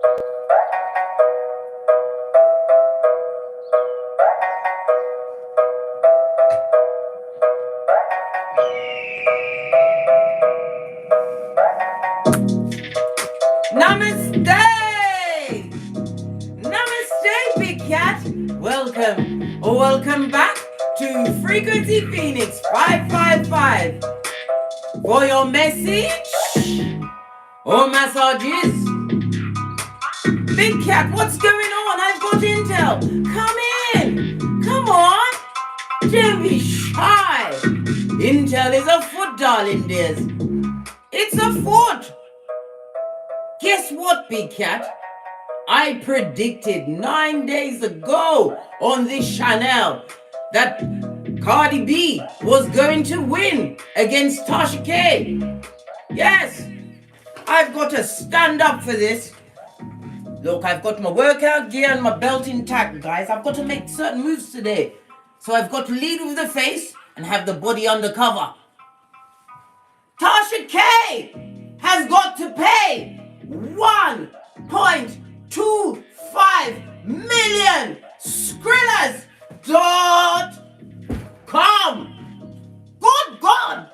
Namaste! Namaste, Big Cat! Welcome back to Frequency Phoenix 555 for your message or massages. Big Cat, what's going on? I've got intel. Come in. Come on. Don't be shy. Intel is afoot, darling dears. It's afoot. Guess what, Big Cat? I predicted 9 days ago on this channel that Cardi B was going to win against Tasha K. Yes, I've got to stand up for this. Look, I've got my workout gear and my belt intact, guys. I've got to make certain moves today. So I've got to lead with the face and have the body undercover. Tasha K has got to pay 1.25 million Skrillers.com. Good God!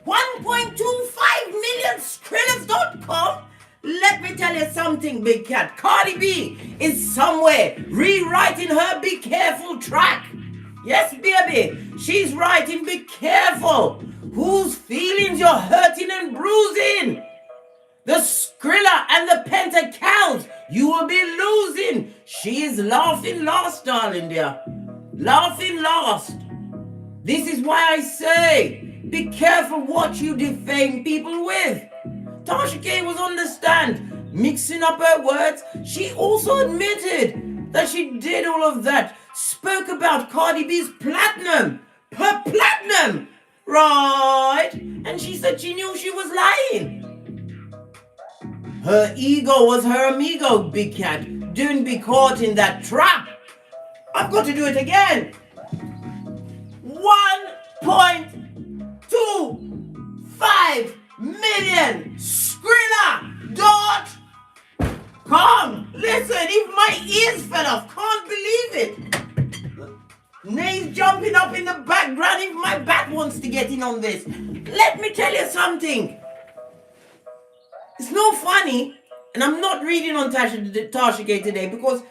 1.25 million Skrillers.com. Let me tell you something, Big Cat. Cardi B is somewhere rewriting her Be Careful track. Yes, baby. She's writing Be Careful. Whose feelings you're hurting and bruising. The Skrilla and the Pentacount, you will be losing. She is laughing lost, darling dear. Laughing lost. This is why I say, be careful what you defame people with. Tasha K was on the stand, mixing up her words. She also admitted that she did all of that. Spoke about Cardi B's platinum. Her platinum. Right? And she said she knew she was lying. Her ego was her amigo, Big Cat. Don't be caught in that trap. I've got to do it again. 1.25 million Skrilla.com. Listen, if my ears fell off, can't believe it. Nay's jumping up in the background if my back wants to get in on this. Let me tell you something. It's not funny, and I'm not reading on Tasha K today because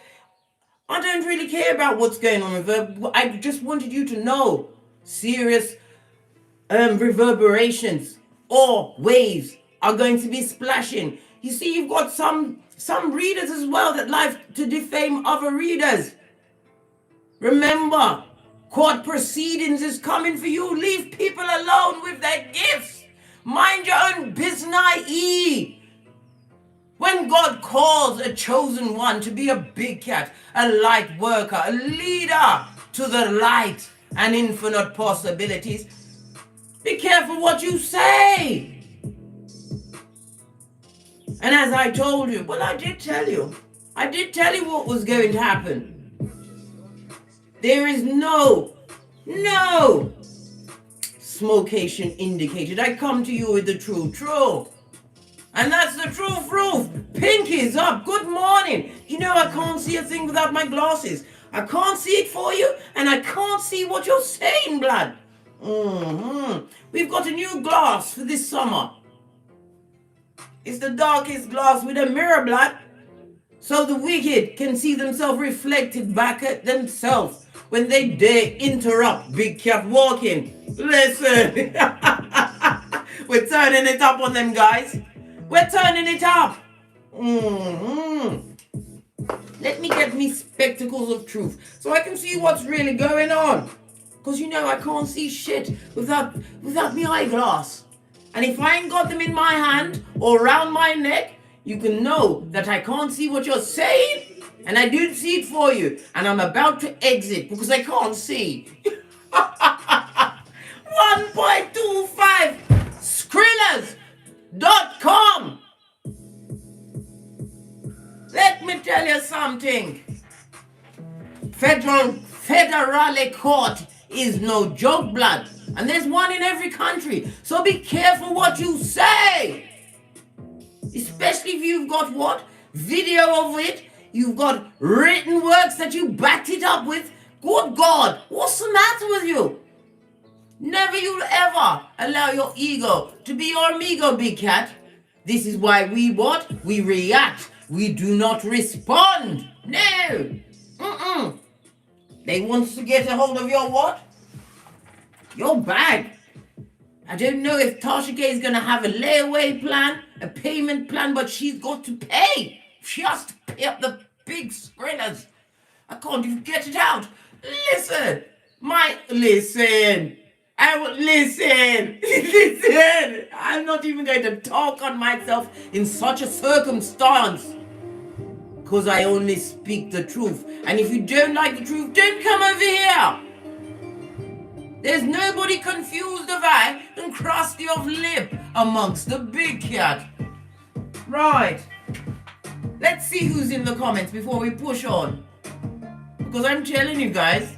I don't really care about what's going on with her. I just wanted you to know serious reverberations or waves are going to be splashing. You see, you've got some readers as well that like to defame other readers. Remember, court proceedings is coming for you. Leave people alone with their gifts. Mind your own business. When God calls a chosen one to be a big cat, a light worker, a leader to the light and infinite possibilities, be careful what you say. And as I told you, well, I did tell you what was going to happen. There is no smokeation indicated. I come to you with the truth. And that's the truth. Pinkies up. Good morning. You know, I can't see a thing without my glasses. I can't see it for you, and I can't see what you're saying, blood. We've got a new glass for this summer. It's the darkest glass with a mirror, blood. So the wicked can see themselves reflected back at themselves when they dare interrupt Big Cat walking. Listen. We're turning it up on them, guys. We're turning it up. Let me get me spectacles of truth so I can see what's really going on. Because you know I can't see shit without my eyeglass. And if I ain't got them in my hand or around my neck, you can know that I can't see what you're saying. And I didn't see it for you. And I'm about to exit because I can't see. 1.25 Skrillers.com. Let me tell you something. Federal court is no joke, blood. And there's one in every country. So be careful what you say. Especially if you've got what? video of it. You've got written works that you backed it up with. Good God, what's the matter with you? Never you'll ever allow your ego to be your amigo, big cat. This is why we what? We react. We do not respond. No. They want to get a hold of your what? Your bag. I don't know if Tasha K is going to have a layaway plan, a payment plan, but she's got to pay. She has to pay up the big screeners. I can't even get it out. Listen. Listen. Listen. I'm not even going to talk on myself in such a circumstance. Because I only speak the truth. And if you don't like the truth, don't come over here. There's nobody confused of eye and crusty of lip amongst the big cat. Right. Let's see who's in the comments before we push on. Because I'm telling you guys,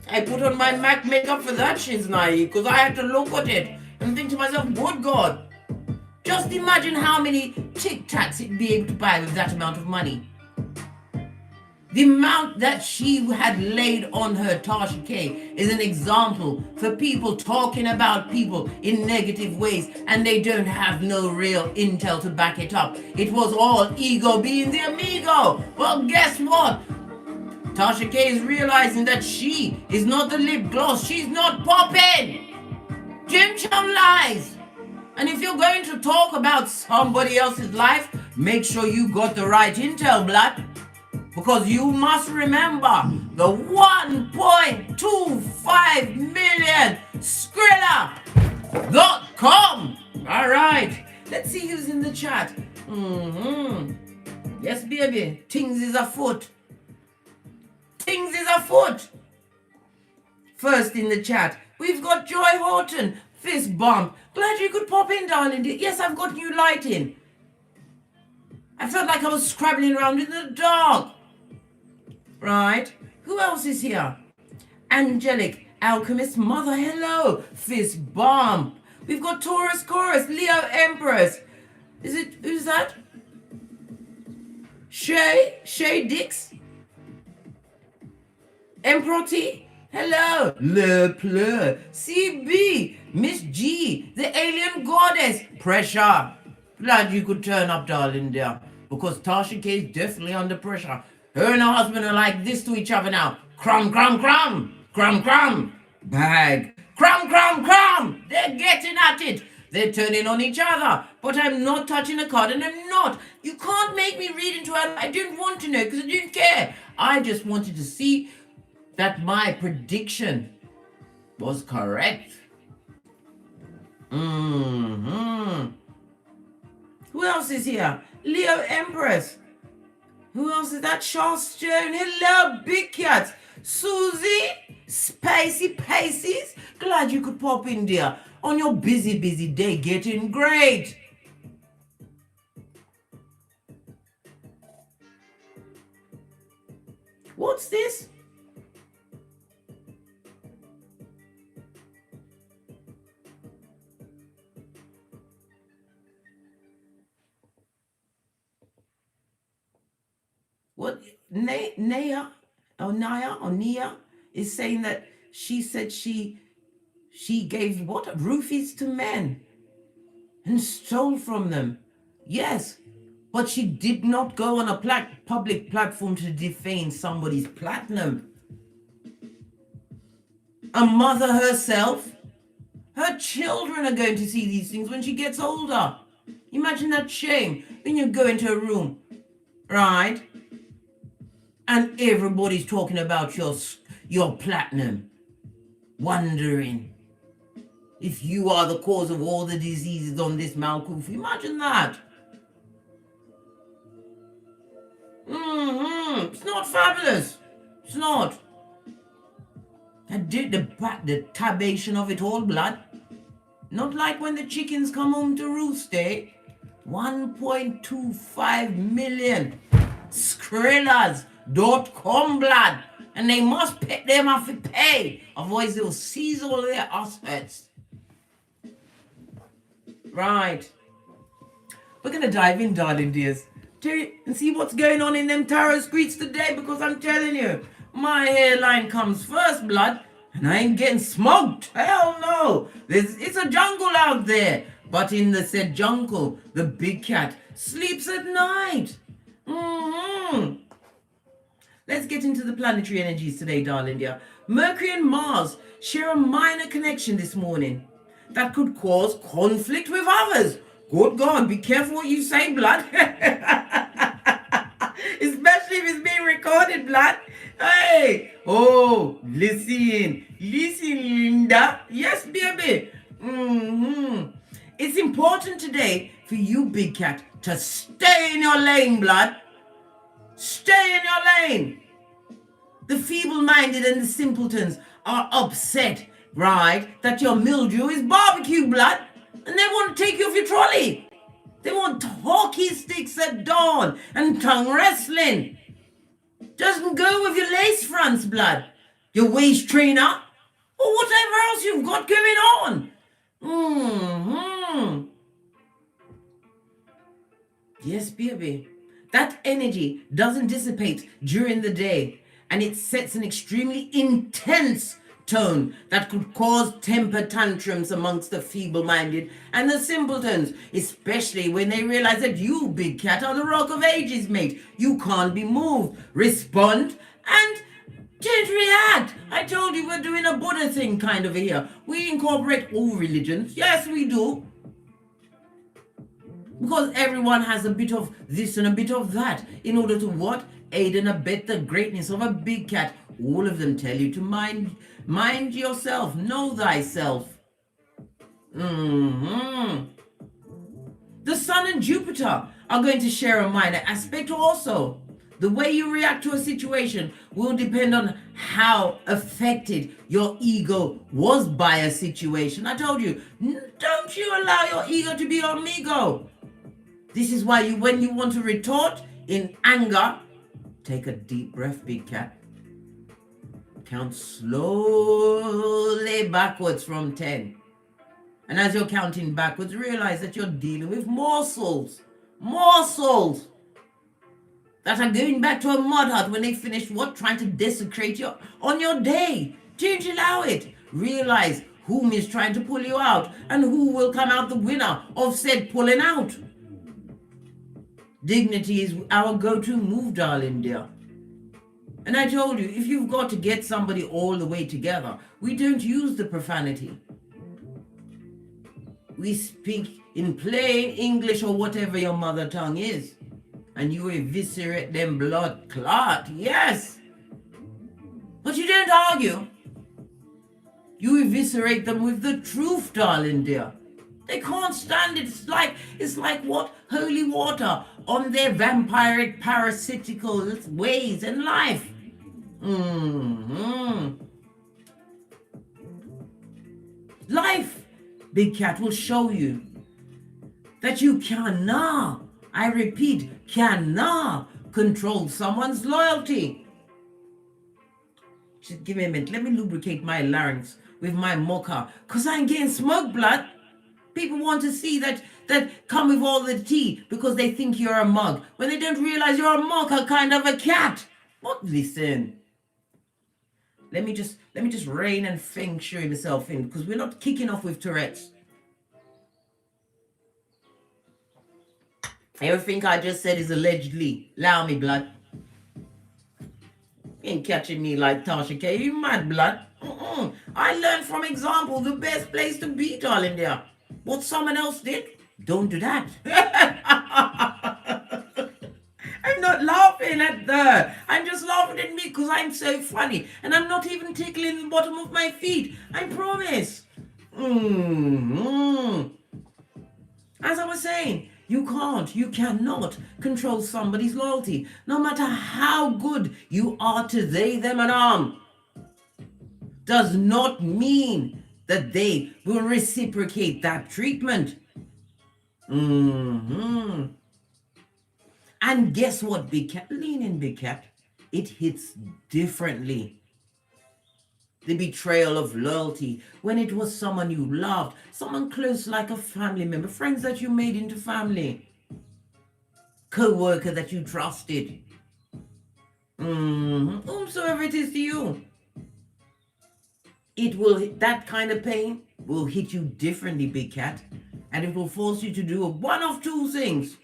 I put on my MAC makeup for that shit's naive because I had to look at it and think to myself, good God. Just imagine how many Tic Tacs it'd be able to buy with that amount of money. The amount that she had laid on her, Tasha K, is an example for people talking about people in negative ways and they don't have no real intel to back it up. It was all ego being the amigo. Well, guess what? Tasha K is realizing that she is not the lip gloss. She's not popping. Jim Chum lies. And if you're going to talk about somebody else's life, make sure you got the right intel, blood. Because you must remember the 1.25 million Skrilla.com. All right. Let's see who's in the chat. Yes, baby. Things is afoot. Things is afoot. First in the chat, we've got Joy Horton. Fist bump. Glad you could pop in, darling. Yes, I've got new lighting. I felt like I was scrabbling around in the dark. Right. Who else is here? Angelic, Alchemist Mother, hello. Fist bump. We've got Taurus Chorus, Leo Empress. Who's that? Shay Dix? Emperor hello. Le Pleur, CB, Miss G, the alien goddess. Pressure. Glad you could turn up, darling, there. Because Tasha K is definitely under pressure. Her and her husband are like this to each other now. Crumb, crumb, crumb. Crumb, crumb. Bag. Crumb, crumb, crumb. They're getting at it. They're turning on each other. But I'm not touching a card and I'm not. You can't make me read into it. I didn't want to know because I didn't care. I just wanted to see that my prediction was correct. Who else is here? Leo Empress. Who else is that? Charles Stone. Hello, big cats. Susie, Spacey Paces. Glad you could pop in there on your busy day getting great. What's this? What Nia is saying that she said she gave what roofies to men and stole from them. Yes, but she did not go on a public platform to defame somebody's platinum. A mother herself, her children are going to see these things when she gets older. Imagine that shame when you go into a room, right? And everybody's talking about your platinum, wondering if you are the cause of all the diseases on this Malkuth. Imagine that. It's not fabulous. It's not. I did the tabation of it all, blood. Not like when the chickens come home to roost, eh? 1.25 million Skrillas.com, blood. And they must pay, they must pay. Otherwise they'll seize all their assets. Right. We're going to dive in, darling dears, and see what's going on in them tarot streets today, because I'm telling you, my hairline comes first, blood, and I ain't getting smoked. Hell no. It's a jungle out there. But in the said jungle, the big cat sleeps at night. Let's get into the planetary energies today, darling dear. Mercury and Mars share a minor connection this morning that could cause conflict with others. Good God, be careful what you say, blood. Especially if it's being recorded, blood. Hey, oh, listen, Linda. Yes, baby. It's important today for you, big cat, to stay in your lane, blood. Stay in your lane. The feeble-minded and the simpletons are upset, right, that your mildew is barbecue, blood, and they want to take you off your trolley. They want hockey sticks at dawn and tongue wrestling. Doesn't go with your lace fronts, blood, your waist trainer, or whatever else you've got going on. Yes, baby. That energy doesn't dissipate during the day, and it sets an extremely intense tone that could cause temper tantrums amongst the feeble-minded and the simpletons, especially when they realize that you, big cat, are the rock of ages, mate. You can't be moved. Respond and don't react. I told you we're doing a Buddha thing kind of here. We incorporate all religions. Yes, we do. Because everyone has a bit of this and a bit of that in order to what? Aid and abet the greatness of a big cat. All of them tell you to mind yourself, know thyself. The Sun and Jupiter are going to share a minor aspect also. The way you react to a situation will depend on how affected your ego was by a situation. I told you, don't you allow your ego to be your amigo. This is why when you want to retort in anger, take a deep breath, big cat. Count slowly backwards from 10. And as you're counting backwards, realize that you're dealing with morsels that are going back to a mud hut when they finish trying to desecrate you on your day. Don't allow it. Realize whom is trying to pull you out and who will come out the winner of said pulling out. Dignity is our go-to move, darling dear. And I told you, if you've got to get somebody all the way together, we don't use the profanity. We speak in plain English or whatever your mother tongue is. And you eviscerate them blood clot, yes. But you don't argue. You eviscerate them with the truth, darling dear. They can't stand it. It's like what? Holy water on their vampiric parasitical ways in life. Life, big cat, will show you that you cannot, I repeat, cannot control someone's loyalty. Just give me a minute. Let me lubricate my larynx with my mocha, because I ain't getting smoke, blood. People want to see that come with all the tea because they think you're a mug, when they don't realize you're a mocha kind of a cat. What? Listen. Let me just rein and feng shui myself in, because we're not kicking off with Tourette's. Everything I just said is allegedly. Allow me, blood. You ain't catching me like Tasha K. You mad, blood? I learned from example the best place to be, darling dear. What someone else did, don't do that. I'm not laughing at that. I'm just laughing at me because I'm so funny. And I'm not even tickling the bottom of my feet. I promise. As I was saying, you cannot control somebody's loyalty, no matter how good you are to they, them, and does not mean that they will reciprocate that treatment. And guess what, big cat? Lean in, big cat. It hits differently. The betrayal of loyalty, when it was someone you loved, someone close like a family member, friends that you made into family. co-worker that you trusted. Whomsoever it is to you. That kind of pain will hit you differently, big cat. And it will force you to do one of two things.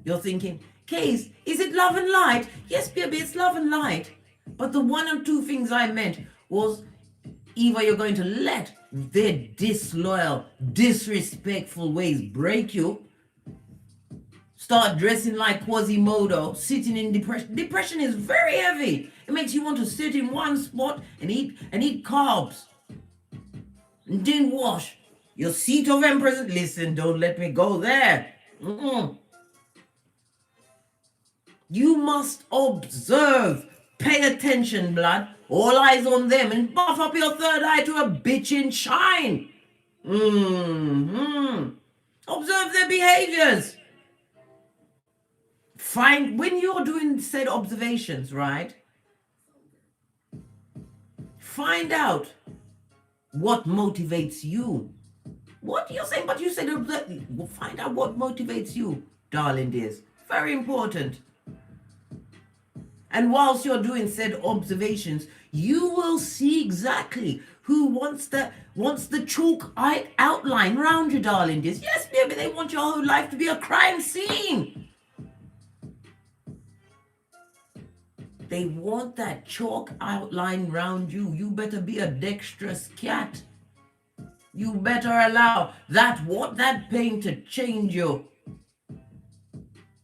You're thinking, Case, is it love and light? Yes, baby, it's love and light. But the one or two things I meant was either you're going to let their disloyal, disrespectful ways break you, start dressing like Quasimodo, sitting in depression. Depression is very heavy. It makes you want to sit in one spot and eat carbs. And then wash. Your seat of empress. Listen, don't let me go there. You must observe. Pay attention, blood. All eyes on them and buff up your third eye to a bitchin' shine. Observe their behaviors. When you're doing said observations, right? Find out what motivates you. What you're saying, but you said find out what motivates you, darling dears. Very important. And whilst you're doing said observations, you will see exactly who wants the chalk outline around you, darling dears. Yes, baby, they want your whole life to be a crime scene. They want that chalk outline around you. You better be a dexterous cat. You better allow that pain to change you.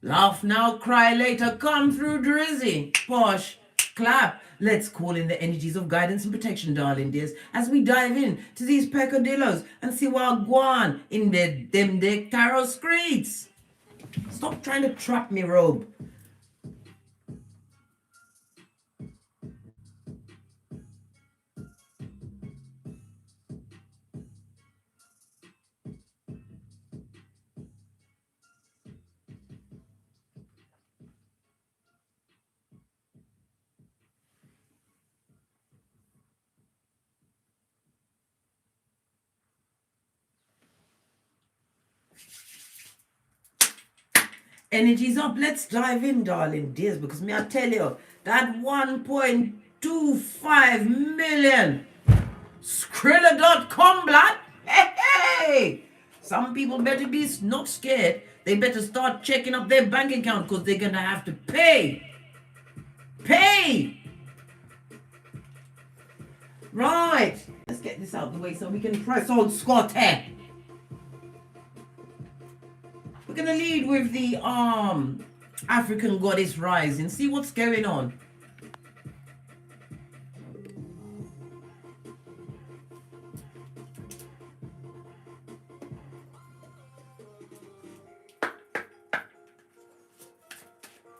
Laugh now, cry later, come through drizzy. Posh, clap. Let's call in the energies of guidance and protection, darling dears, as we dive in to these peccadillos and see what go on in them tarot streets. Stop trying to trap me, robe. Energies up. Let's dive in, darling dears, because I tell you, that 1.25 million Skrilla.com blood. Hey! Some people better be not scared. They better start checking up their bank account because they're going to have to pay. Right. Let's get this out of the way so we can press on Scott here. We're going to lead with the African goddess rising. See what's going on.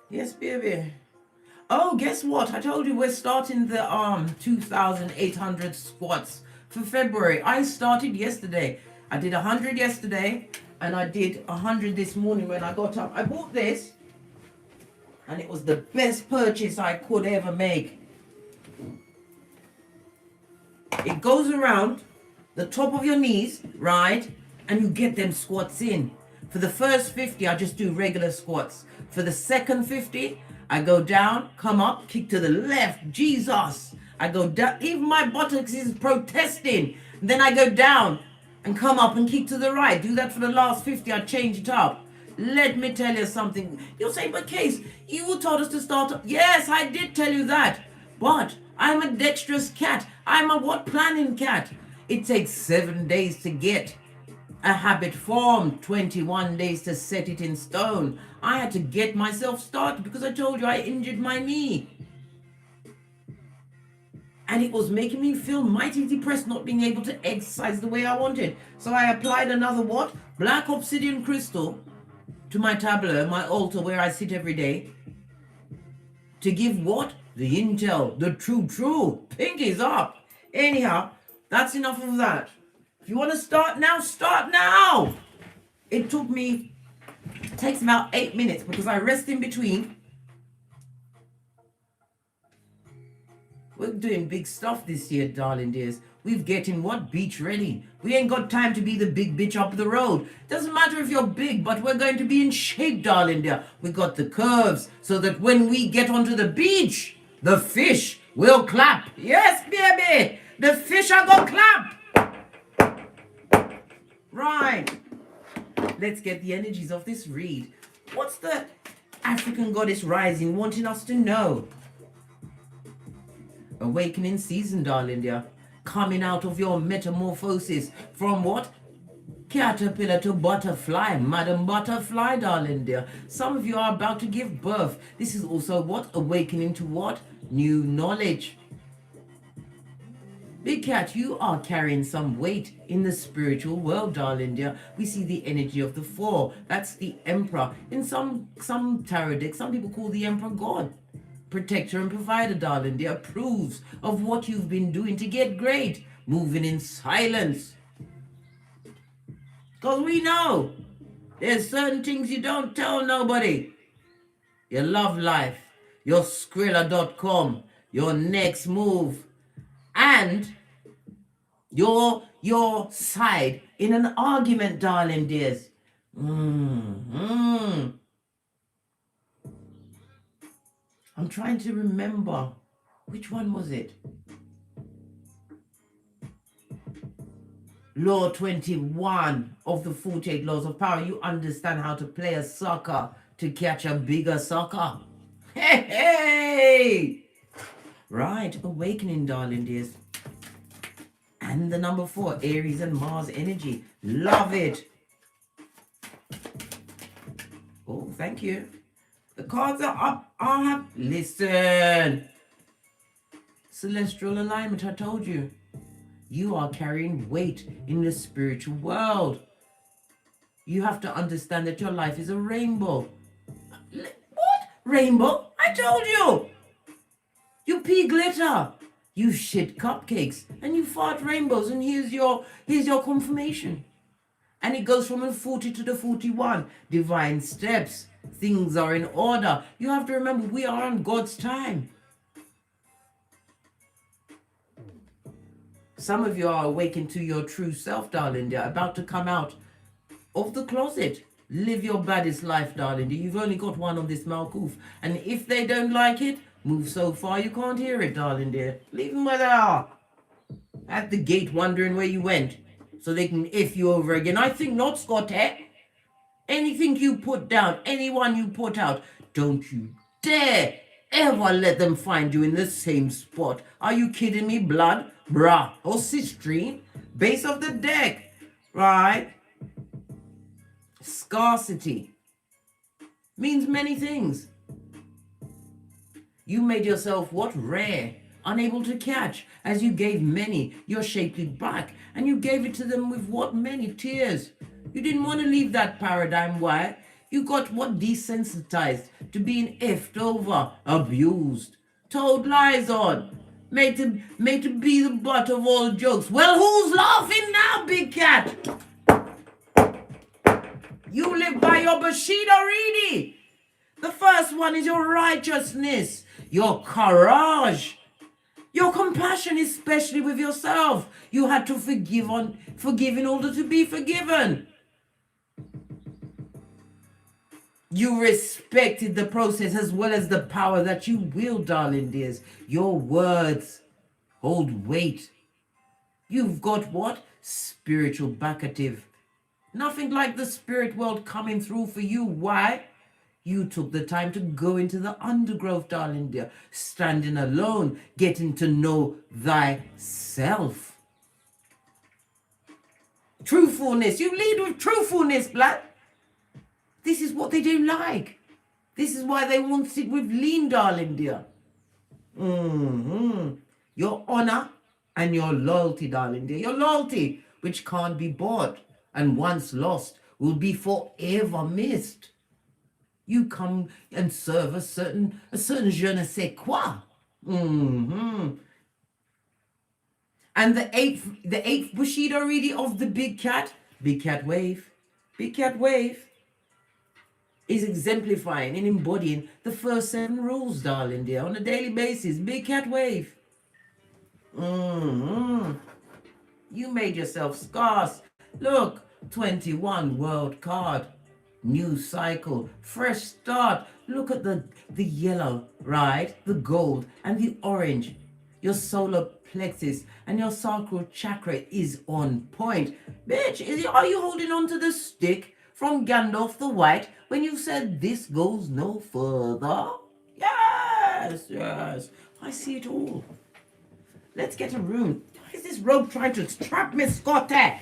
Yes, baby. Oh, guess what? I told you we're starting the 2,800 squats for February. I started yesterday. I did 100 yesterday. And I did 100 this morning when I got up. I bought this. And it was the best purchase I could ever make. It goes around the top of your knees, right? And you get them squats in. For the first 50, I just do regular squats. For the second 50, I go down, come up, kick to the left. Jesus. I go down. Even my buttocks is protesting. And then I go down and come up and kick to the right. Do that for the last 50. I change it up. Let me tell you something. You'll say, but Case, you told us to start up. Yes, I did tell you that. But I'm a dexterous cat. I'm a planning cat. It takes 7 days to get a habit formed, 21 days to set it in stone. I had to get myself started because I told you I injured my knee. And it was making me feel mighty depressed not being able to exercise the way I wanted. So I applied another what? Black obsidian crystal to my tableau, my altar where I sit every day. To give what? The intel, the true. Pinkies up. Anyhow, that's enough of that. If you want to start now, start now. It takes about 8 minutes because I rest in between. We're doing big stuff this year, darling dears. We've getting what? Beach ready. We ain't got time to be the big bitch up the road. Doesn't matter if you're big, but we're going to be in shape, darling dear. We got the curves so that when we get onto the beach, the fish will clap. Yes, baby. The fish are gonna clap. Right. Let's get the energies of this read. What's the African goddess rising wanting us to know? Awakening season, darling dear. Coming out of your metamorphosis from what? Caterpillar to butterfly, Madam Butterfly, darling dear. Some of you are about to give birth. This is also what? Awakening to what? New knowledge. Big Cat, you are carrying some weight in the spiritual world, darling dear. We see the energy of the Four. That's the Emperor. In some tarot decks, some people call the Emperor God. Protector and provider, darling dear. Proves of what you've been doing to get great. Moving in silence. Because we know there's certain things you don't tell nobody. Your love life, your Skrilla.com, your next move, and your side in an argument, darling dears. I'm trying to remember. Which one was it? Law 21 of the 48 laws of power. You understand how to play a sucker to catch a bigger sucker. Hey, hey! Right, awakening, darling dears. And the number 4, Aries and Mars energy. Love it. Oh, thank you. The cards are up. Listen. Celestial alignment, I told you. You are carrying weight in the spiritual world. You have to understand that your life is a rainbow. What? Rainbow? I told you. You pee glitter. You shit cupcakes. And you fart rainbows. And here's your confirmation. And it goes from the 40 to the 41. Divine steps. Things are in order. You have to remember, we are on God's time. Some of you are awakened to your true self, darling. They're about to come out of the closet. Live your baddest life, darling. You've only got one on this Malkuf. And if they don't like it, move so far you can't hear it, darling dear. Leave them where they are. At the gate wondering where you went. So they can F you over again. I think not, Scotty. Anything you put down, anyone you put out, don't you dare ever let them find you in the same spot. Are you kidding me, blood? Bruh. Or cistrine? Base of the deck. Right? Scarcity. Means many things. You made yourself what? Rare. Unable to catch. As you gave many your shapely back. And you gave it to them with what? Many tears. You didn't want to leave that paradigm. Why? You got what? Desensitized to being effed over, abused, told lies on, made to be the butt of all jokes. Well, who's laughing now, Big Cat? You live by your Bushido Reedy. The first one is your righteousness, your courage, your compassion, especially with yourself. You had to forgive in order to be forgiven. You respected the process as well as the power that you wield, darling dears. Your words hold weight. You've got what? Spiritual backative. Nothing like the spirit world coming through for you. Why? You took the time to go into the undergrowth, darling dear. Standing alone, getting to know thyself. Truthfulness. You lead with truthfulness, blood. This is what they don't like. This is why they won't sit with lean, darling dear. Your honor and your loyalty, darling dear. Your loyalty, which can't be bought, and once lost, will be forever missed. You come and serve a certain je ne sais quoi. And the eighth Bushido Reedy of the Big Cat wave, is exemplifying and embodying the first 7 rules, darling dear, on a daily basis. Big Cat wave. You made yourself scarce. Look, 21 world card. New cycle, fresh start. Look at the yellow, right? The gold and the orange. Your solar plexus and your sacral chakra is on point. Bitch, are you holding on to the stick from Gandalf the White when you said this goes no further? Yes, yes. I see it all. Let's get a room. Why is this rope trying to trap me, Scotty?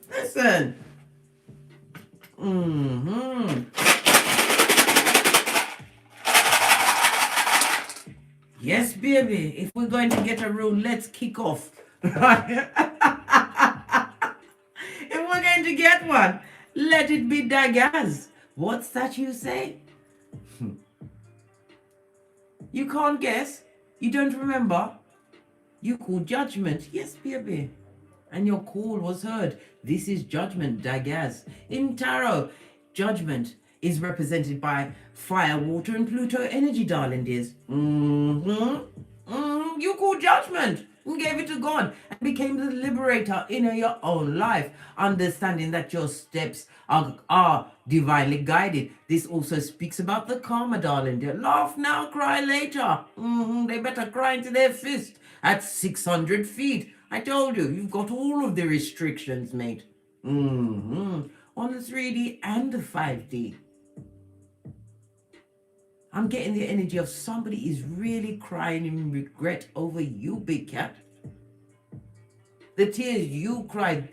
Listen. Yes, baby. If we're going to get a room, let's kick off. If we're going to get one, let it be daggers. What's that you say? You can't guess? You don't remember? You called judgment. Yes, baby. And your call was heard. This is judgment, daggers. In tarot, judgment is represented by fire, water, and Pluto energy, darling dears. You called judgment and gave it to God and became the liberator in your own life, understanding that your steps are divinely guided. This also speaks about the karma, darling dear. Laugh now, cry later. They better cry into their fist at 600 feet. I told you, you've got all of the restrictions, mate. On the 3D and the 5D. I'm getting the energy of somebody is really crying in regret over you, big cat. The tears you cried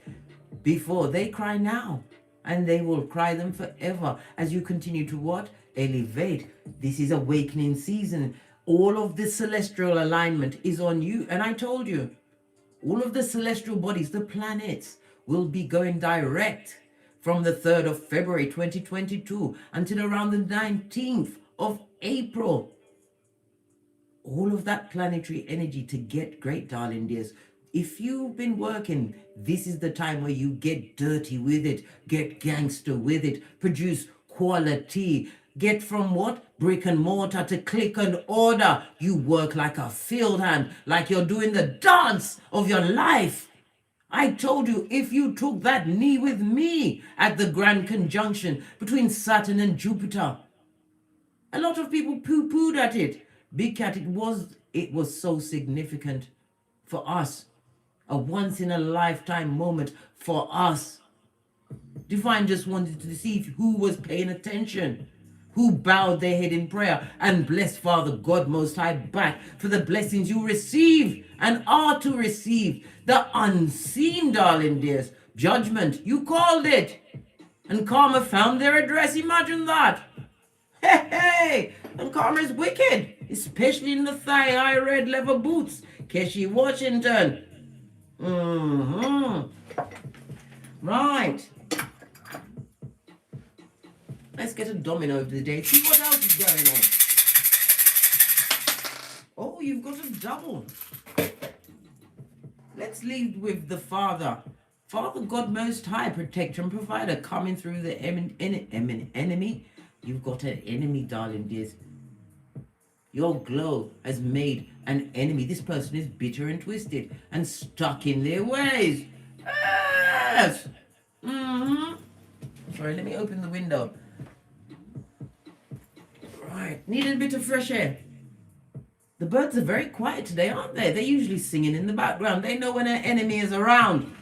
before, they cry now. And they will cry them forever as you continue to what? Elevate. This is awakening season. All of the celestial alignment is on you. And I told you, all of the celestial bodies, the planets, will be going direct from the 3rd of February 2022 until around the 19th of April. All of that planetary energy to get great, darling dears. If you've been working, this is the time where you get dirty with it, get gangster with it, produce quality, get from what? Brick and mortar to click and order. You work like a field hand, like you're doing the dance of your life. I told you, if you took that knee with me at the grand conjunction between Saturn and Jupiter, a lot of people poo-pooed at it. Big Cat, it was so significant for us. A once-in-a-lifetime moment for us. Divine just wanted to see who was paying attention, who bowed their head in prayer and blessed Father God Most High back for the blessings you receive and are to receive. The unseen, darling dears. Judgment, you called it. And karma found their address. Imagine that. Hey, and karma is wicked, especially in the thigh-high red leather boots. Keshi, Washington. Right. Let's get a domino of the day. See what else is going on. Oh, you've got a double. Let's lead with the Father. Father God Most High, protector and provider, coming through the enemy. You've got an enemy, darling dears. Your glow has made an enemy. This person is bitter and twisted and stuck in their ways. Yes. Sorry, let me open the window. Right, need a bit of fresh air. The birds are very quiet today, aren't they? They're usually singing in the background. They know when an enemy is around.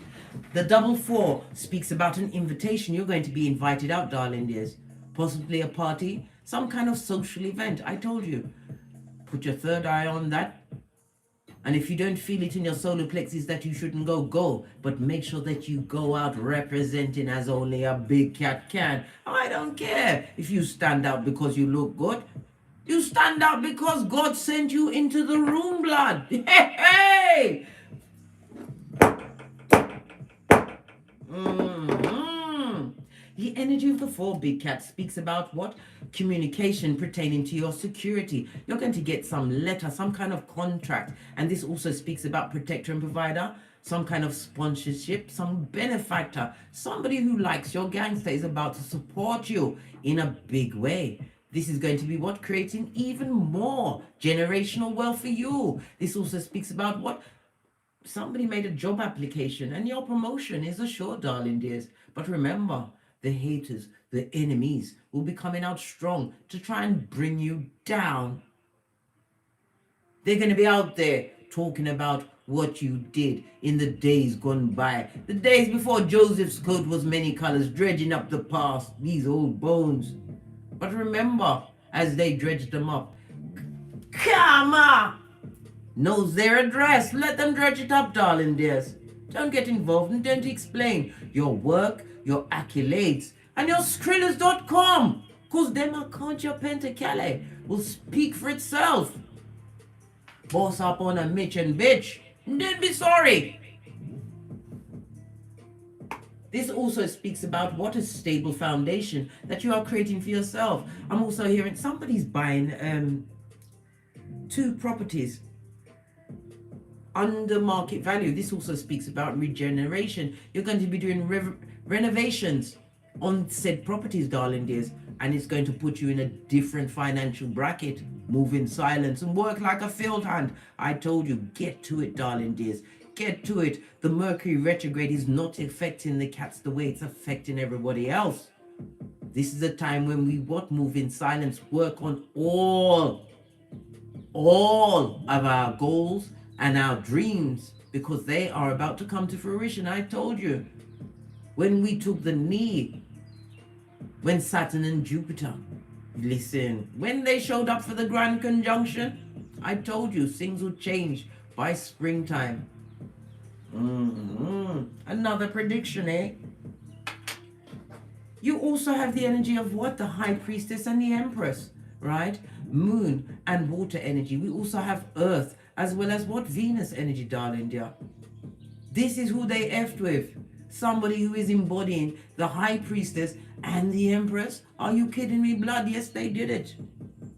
The double 4 speaks about an invitation. You're going to be invited out, darling dears. Possibly a party, some kind of social event. I told you. Put your third eye on that. And if you don't feel it in your solar plexus that you shouldn't go, go. But make sure that you go out representing as only a big cat can. I don't care if you stand out because you look good. You stand out because God sent you into the room, blood. Hey! The energy of the 4 big cats speaks about what? Communication pertaining to your security. You're going to get some letter, some kind of contract. And this also speaks about protector and provider, some kind of sponsorship, some benefactor. Somebody who likes your gangster is about to support you in a big way. This is going to be what? Creating even more generational wealth for you. This also speaks about what? somebody made a job application and your promotion is assured, darling dears. But remember, the haters, the enemies will be coming out strong to try and bring you down. They're going to be out there talking about what you did in the days gone by. The days before Joseph's coat was many colors, dredging up the past, these old bones. But remember, as they dredged them up, Karma knows their address. Let them dredge it up, darling dears. Don't get involved and don't explain your work, your accolades, and your skrillers.com. Because them Arcantia Pentacale will speak for itself. Boss up on a Mitch and bitch. Don't be sorry. This also speaks about what a stable foundation that you are creating for yourself. I'm also hearing somebody's buying 2 properties under market value. This also speaks about regeneration. You're going to be doing renovations on said properties, darling dears, and it's going to put you in a different financial bracket. Move in silence and work like a field hand. I told you, get to it, darling dears. Get to it. The Mercury retrograde is not affecting the cats the way it's affecting everybody else. This is a time when we move in silence, work on all of our goals and our dreams, because they are about to come to fruition. I told you, when we took the knee, when Saturn and Jupiter, listen, when they showed up for the grand conjunction, I told you things would change by springtime. Another prediction, eh? You also have the energy of what? The High Priestess and the Empress, right? Moon and water energy. We also have Earth, as well as what? Venus energy, darling dear. This is who they effed with. Somebody who is embodying the High Priestess and the Empress. Are you kidding me, blood? Yes, they did it.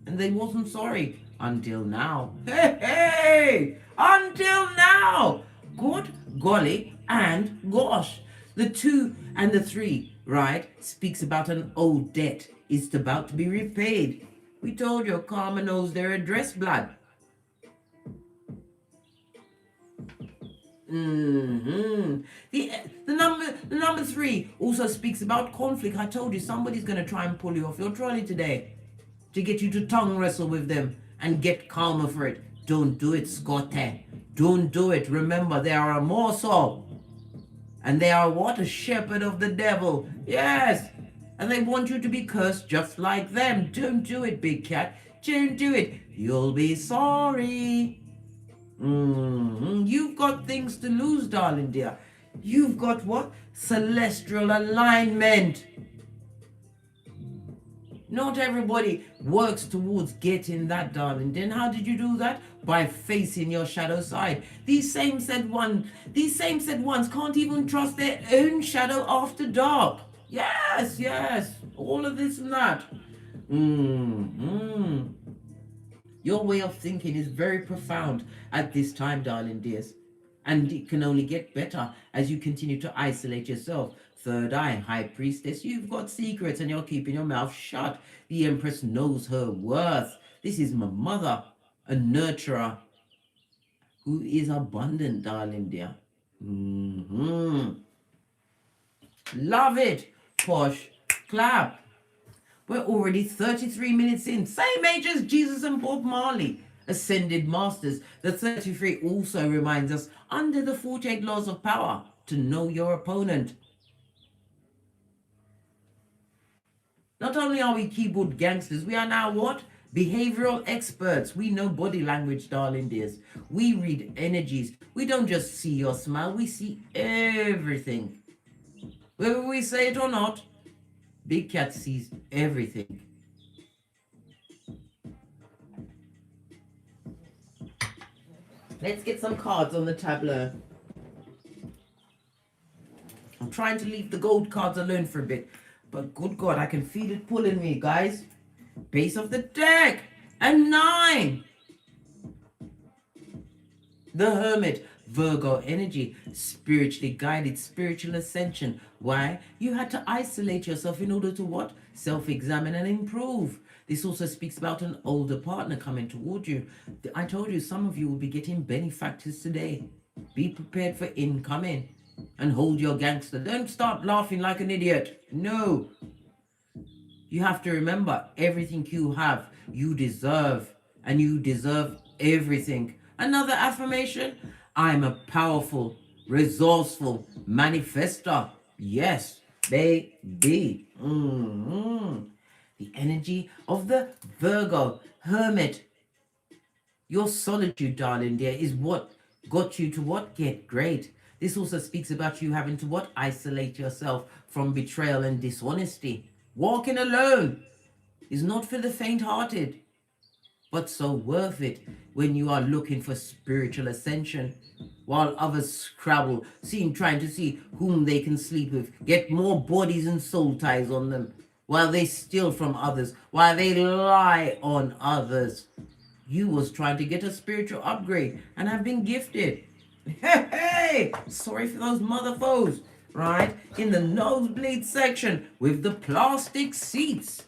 And they wasn't sorry. Until now. Hey! Until now! Good, golly, and gosh. The 2 and the 3, right, speaks about an old debt. It's about to be repaid. We told you, Karma knows their address, blood. The number 3 also speaks about conflict. I told you, somebody's going to try and pull you off your trolley today to get you to tongue wrestle with them and get karma for it. Don't do it, Scotty. Don't do it. Remember, they are a morsel. And they are what? A shepherd of the devil. Yes. And they want you to be cursed just like them. Don't do it, big cat. Don't do it. You'll be sorry. You've got things to lose, darling dear. You've got what? Celestial alignment. Not everybody works towards getting that, darling. Then how did you do that? By facing your shadow side. These same said ones can't even trust their own shadow after dark. Yes. All of this and that. Your way of thinking is very profound at this time, darling dears. And it can only get better as you continue to isolate yourself. Third eye, High Priestess, you've got secrets and you're keeping your mouth shut. The Empress knows her worth. This is my mother, a nurturer who is abundant, darling dear. Love it. Posh. Clap. We're already 33 minutes in. Same age as Jesus and Bob Marley. Ascended Masters. The 33 also reminds us, under the 48 laws of power, to know your opponent. Not only are we keyboard gangsters, we are now what? Behavioral experts. We know body language, darling dears. We read energies. We don't just see your smile, we see everything. Whether we say it or not, Big Cat sees everything. Let's get some cards on the tableau. I'm trying to leave the gold cards alone for a bit. But good God, I can feel it pulling me, guys. Base of the deck. And 9. The Hermit. Virgo energy. Spiritually guided. Spiritual ascension. Why? You had to isolate yourself in order to what? Self-examine and improve. This also speaks about an older partner coming toward you. I told you some of you will be getting benefactors today. Be prepared for incoming and hold your gangster. Don't start laughing like an idiot. No. You have to remember everything you have, you deserve, and you deserve everything. Another affirmation: I'm a powerful, resourceful manifester. Yes, baby. The energy of the Virgo Hermit. Your solitude, darling dear, is what got you to what? Get great. This also speaks about you having to what? Isolate yourself from betrayal and dishonesty. Walking alone is not for the faint-hearted, but so worth it when you are looking for spiritual ascension. While others scrabble, trying to see whom they can sleep with, get more bodies and soul ties on them, while they steal from others, while they lie on others. You was trying to get a spiritual upgrade and have been gifted. Hey, sorry for those mother foes, right? In the nosebleed section with the plastic seats.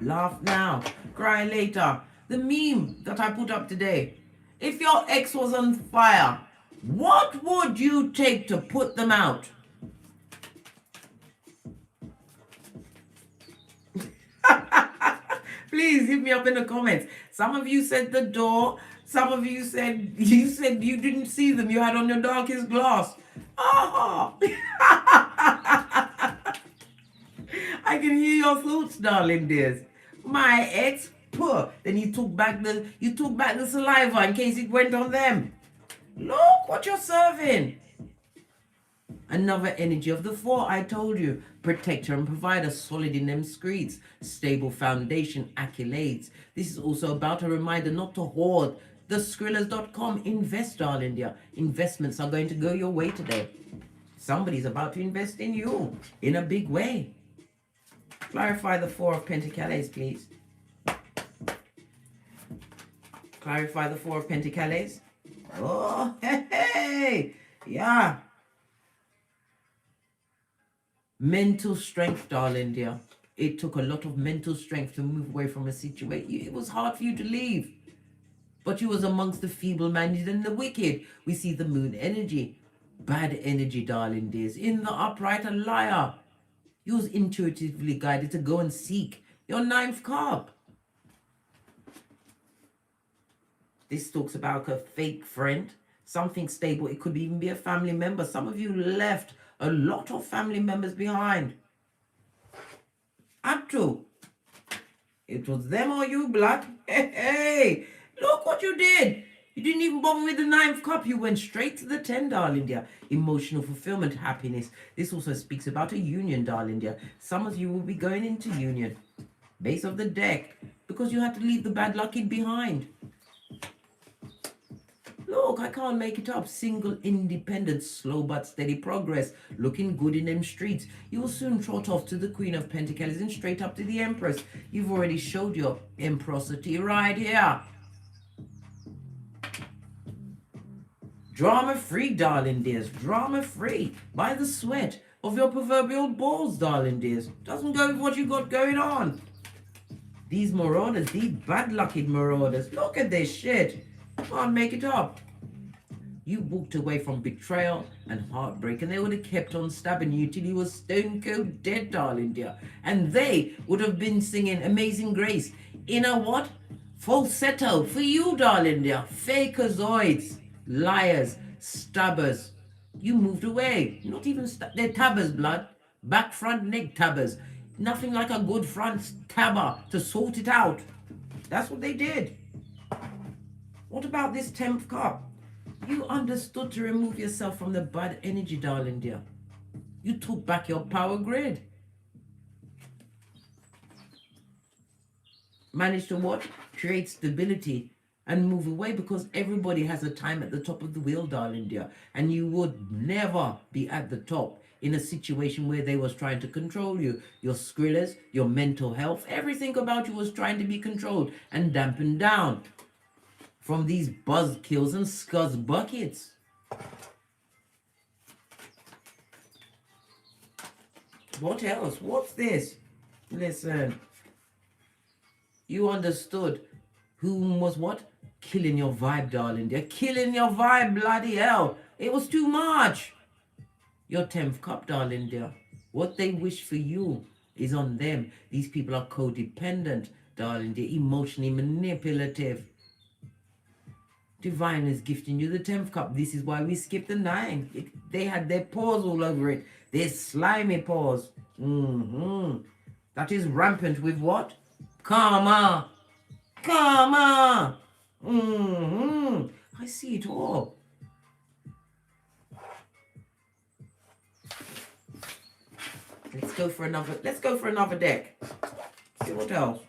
Laugh now, cry later. The meme that I put up today. If your ex was on fire, what would you take to put them out? Please hit me up in the comments. Some of you said the door. Some of you said you didn't see them. You had on your darkest glass. Oh. I can hear your thoughts, darling dears. My ex, poor. Then you took back the saliva in case it went on them. Look what you're serving. Another energy of the four, I told you. Protector and provider, solid in them streets. Stable foundation, accolades. This is also about a reminder not to hoard. The Skrillers.com. Invest, darling dear. Investments are going to go your way today. Somebody's about to invest in you in a big way. Clarify the Four of Pentacles, please. Clarify the Four of Pentacles. Oh, hey. Yeah. Mental strength, darling dear. It took a lot of mental strength to move away from a situation. It was hard for you to leave. But you was amongst the feeble-minded and the wicked. We see the moon energy. Bad energy, darling dears. In the upright, a liar. You was intuitively guided to go and seek your ninth cup. This talks about a fake friend. Something stable. It could even be a family member. Some of you left a lot of family members behind. Up to. It was them or you, blood. Hey, look what you did. You didn't even bother with the ninth cup. You went straight to the 10, darling dear. Emotional fulfillment, happiness. This also speaks about a union, darling dear. Some of you will be going into union. Base of the deck. Because you had to leave the bad luck behind. Look, I can't make it up. Single, independent, slow but steady progress. Looking good in them streets. You will soon trot off to the Queen of Pentacles and straight up to the Empress. You've already showed your empressity right here. Drama-free, darling dears. Drama-free. By the sweat of your proverbial balls, darling dears. Doesn't go with what you got going on. These marauders, these bad-lucky marauders. Look at this shit. Can't make it up. You walked away from betrayal and heartbreak, and they would have kept on stabbing you till you were stone cold dead, darling dear. And they would have been singing Amazing Grace in a what? Falsetto for you, darling dear. Fakeazoids, liars, stabbers. You moved away. Not even they're tabbers, blood. Back, front, neck tabbers. Nothing like a good front tabber to sort it out. That's what they did. What about this 10th cup? You understood to remove yourself from the bad energy, darling dear. You took back your power grid. Managed to what? Create stability and move away, because everybody has a time at the top of the wheel, darling dear. And you would never be at the top in a situation where they was trying to control you. Your skrillers, your mental health, everything about you was trying to be controlled and dampened down from these buzzkills and scuzz buckets. What else? What's this? Listen. You understood whom was what? killing your vibe, darling. They're killing your vibe, bloody hell. It was too much. Your 10th cup, darling dear. What they wish for you is on them. These people are codependent, darling. They're emotionally manipulative. Divine is gifting you the 10th cup. This is why we skipped the 9. They had their paws all over it. Their slimy paws. That is rampant with what? Karma. Karma. I see it all. Let's go for another deck. See what else.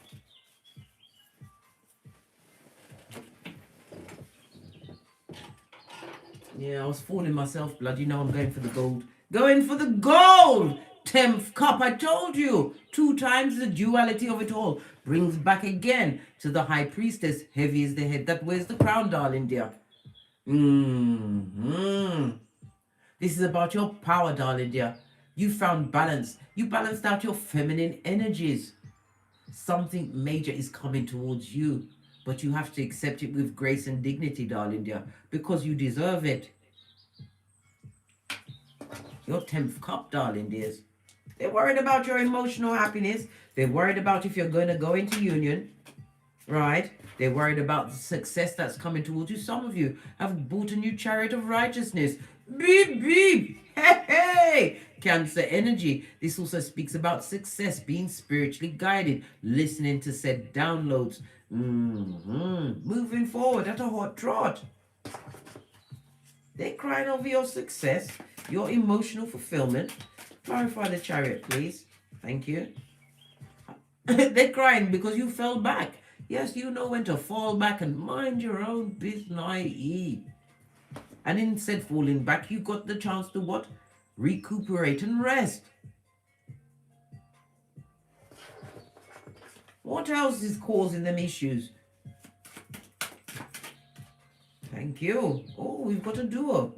Yeah, I was fooling myself, blood. You know I'm going for the gold. Going for the gold! 10th cup, I told you. 2 times the duality of it all. Brings back again to the high priestess. Heavy is the head that wears the crown, darling dear. This is about your power, darling dear. You found balance. You balanced out your feminine energies. Something major is coming towards you. But you have to accept it with grace and dignity, darling dear, because you deserve it. Your 10th cup, darling dears. They're worried about your emotional happiness. They're worried about if you're going to go into union, right? They're worried about the success that's coming towards you. Some of you have bought a new chariot of righteousness. Beep, beep. Hey, hey. Cancer energy. This also speaks about success, being spiritually guided, listening to said downloads. Moving forward at a hot trot. They're crying over your success, your emotional fulfillment. Clarify the chariot, please. Thank you. They're crying because you fell back. Yes, you know when to fall back and mind your own business. And instead falling back, you got the chance to what? Recuperate and rest. What else is causing them issues? Thank you. Oh, we've got a duo.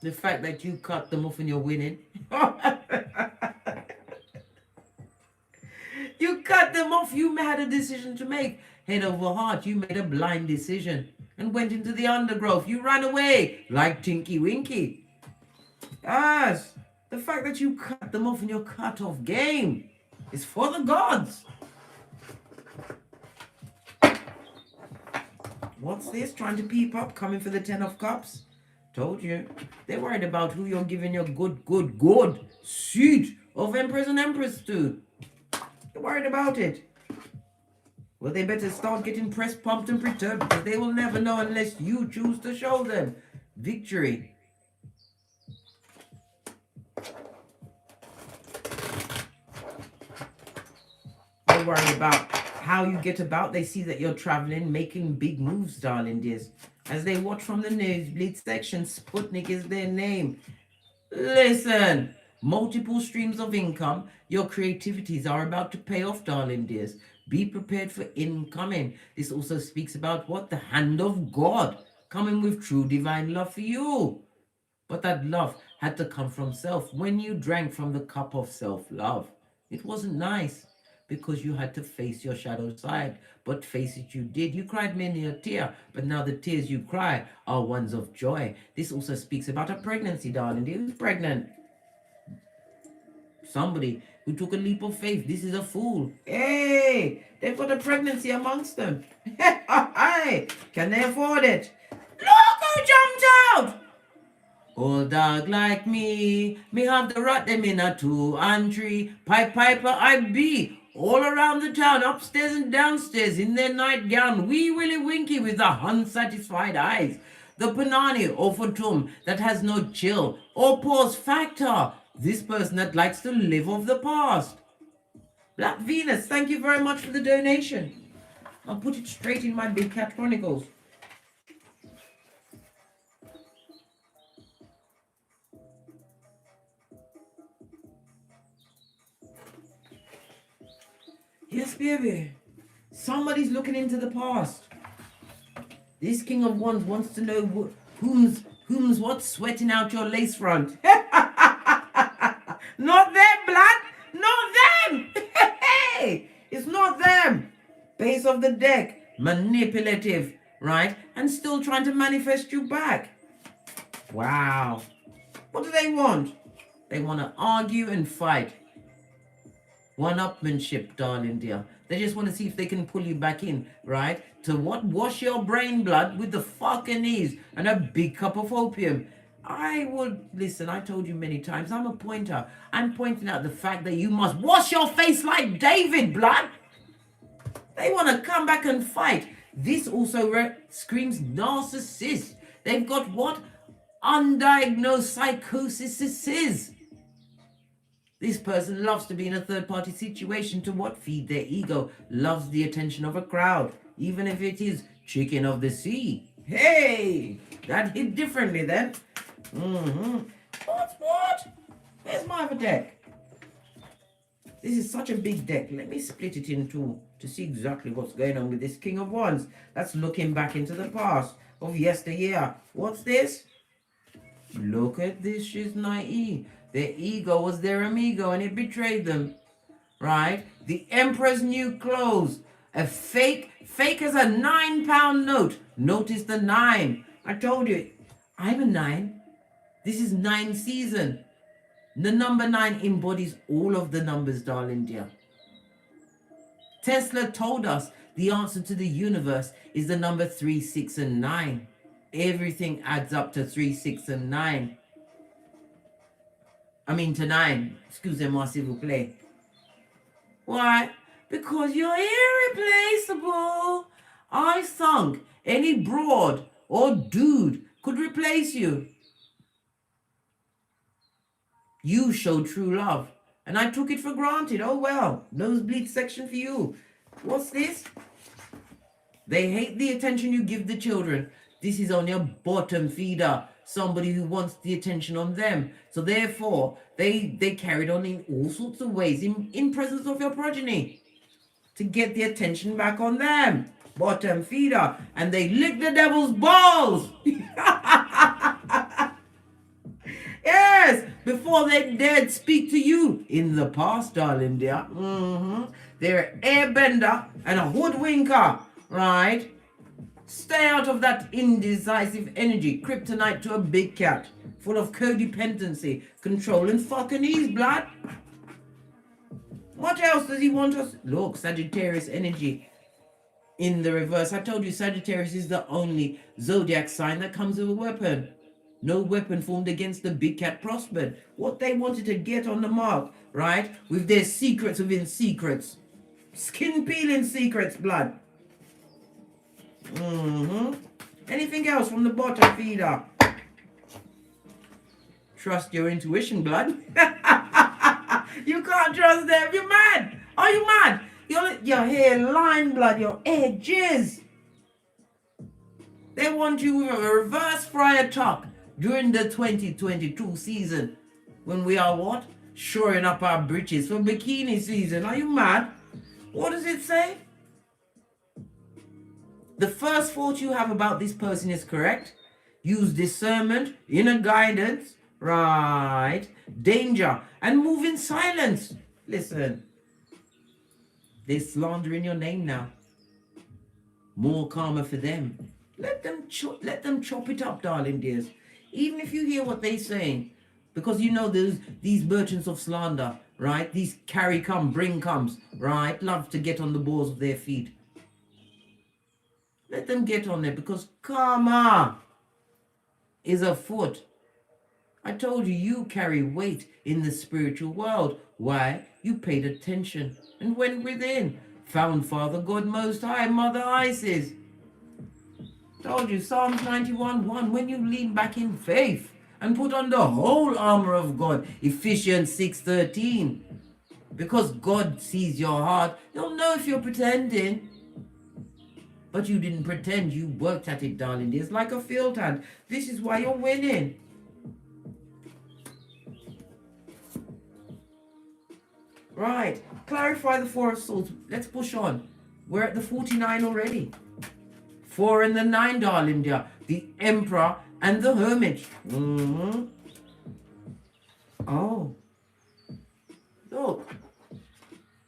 The fact that you cut them off and you're winning. You cut them off. You had a decision to make. Head over heart. You made a blind decision and went into the undergrowth. You ran away like Tinky Winky. Yes. The fact that you cut them off in your cut-off game is for the gods. What's this? Trying to peep up, coming for the 10 of cups? Told you. They're worried about who you're giving your good seat of emperors and empress to. They're worried about it. Well, they better start getting pressed, pumped, and perturbed, because they will never know unless you choose to show them victory. They're worried about how you get about. They see that you're traveling, making big moves, darling dears. As they watch from the nosebleed section, Sputnik is their name. Listen, multiple streams of income. Your creativities are about to pay off, darling dears. Be prepared for incoming. This also speaks about what? The hand of God coming with true divine love for you. But that love had to come from self. When you drank from the cup of self-love, it wasn't nice, because you had to face your shadow side. But face it, you did. You cried many a tear, but now the tears you cry are ones of joy. This also speaks about a pregnancy, darling. Who's pregnant? Somebody who took a leap of faith. This is a fool. Hey, they've got a pregnancy amongst them. Hey, can they afford it? Look who jumped out! Old dog like me have the rat them in a 2 and 3. Piper I be. All around the town, upstairs and downstairs, in their nightgown, wee willy winky with the unsatisfied eyes. The panani or fatum that has no chill or pause factor. This person that likes to live off the past. Black Venus, thank you very much for the donation. I'll put it straight in my Big Cat Chronicles. Yes, baby. Somebody's looking into the past. This King of Wands wants to know whom's what sweating out your lace front. Not them, blood. Not them. Hey, it's not them. Base of the deck. manipulative, right? And still trying to manifest you back. Wow. What do they want? They want to argue and fight. One-upmanship, darling dear. They just want to see if they can pull you back in, right? To what? Wash your brain blood with the fucking knees and a big cup of opium. I would, listen, I told you many times, I'm a pointer. I'm pointing out the fact that you must wash your face like David, blood. They want to come back and fight. This also screams narcissist. They've got what? Undiagnosed psychosis. This person loves to be in a third-party situation to what? Feed their ego. Loves the attention of a crowd, even if it is chicken of the sea. Hey, that hit differently then. What? Where's my other deck? This is such a big deck. Let me split it in two to see exactly what's going on with this King of Wands. That's looking back into the past of yesteryear. What's this? Look at this. She's naive. Their ego was their amigo and it betrayed them. Right? The Emperor's new clothes. A fake as a £9 note. Notice the 9. I told you, I'm a 9. This is 9 season. The number 9 embodies all of the numbers, darling dear. Tesla told us the answer to the universe is the number 3, 6, and 9. Everything adds up to 3, 6, and 9. I mean to 9. Excusez-moi, s'il vous plaît. Why? Because you're irreplaceable. I thunk any broad or dude could replace you. You showed true love, and I took it for granted. Oh well, nosebleed section for you. What's this? They hate the attention you give the children. This is only a bottom feeder, somebody who wants the attention on them. So therefore, they carried on in all sorts of ways in presence of your progeny to get the attention back on them. Bottom feeder. And they lick the devil's balls. Yes, before they dared speak to you in the past, darling dear. They're an airbender and a hoodwinker, right? Stay out of that indecisive energy. Kryptonite to a big cat. Full of codependency, control and fucking ease, blood. What else does he want us? Look, Sagittarius energy in the reverse. I told you Sagittarius is the only zodiac sign that comes with a weapon. No weapon formed against the big cat prospered. What they wanted to get on the mark, right? With their secrets within secrets. Skin peeling secrets, blood. Anything else from the bottom feeder? Trust your intuition, blood. You can't trust them. You're mad. Are you mad? Your hairline, blood, your edges. They want you with a reverse friar tuck during the 2022 season. When we are what? Shoring up our breeches for bikini season. Are you mad? What does it say? The first thought you have about this person is correct. Use discernment, inner guidance, right? Danger, and move in silence. Listen, they're slandering your name now. More karma for them. Let them chop it up, darling dears. Even if you hear what they're saying, because you know these merchants of slander, right? These carry come, bring comes, right? Love to get on the balls of their feet. Let them get on there because karma is afoot. I told you, you carry weight in the spiritual world. Why? You paid attention and went within. Found Father God Most High, Mother Isis. Told you, Psalms 91:1, when you lean back in faith and put on the whole armor of God. Ephesians 6:13. Because God sees your heart, He'll know if you're pretending. But you didn't pretend, you worked at it, darling. It's like a field hand. This is why you're winning. Right, clarify the 4 of Swords. Let's push on. We're at the 49 already. 4 and the 9, darling dear. The Emperor and the Hermit. Oh. Look.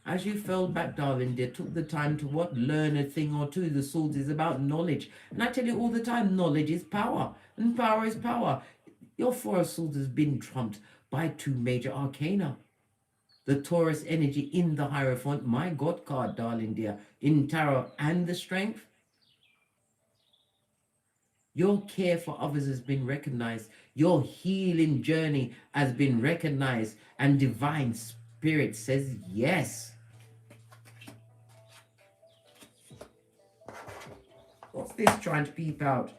As you fell back, darling dear, took the time to what? Learn a thing or two. The Swords is about knowledge. And I tell you all the time, knowledge is power. And power is power. Your Four of Swords has been trumped by two major arcana. The Taurus energy in the Hierophant, my God card, darling dear, in Tarot, and the Strength. Your care for others has been recognized. Your healing journey has been recognized. And Divine Spirit says yes. What's this trying to peep out?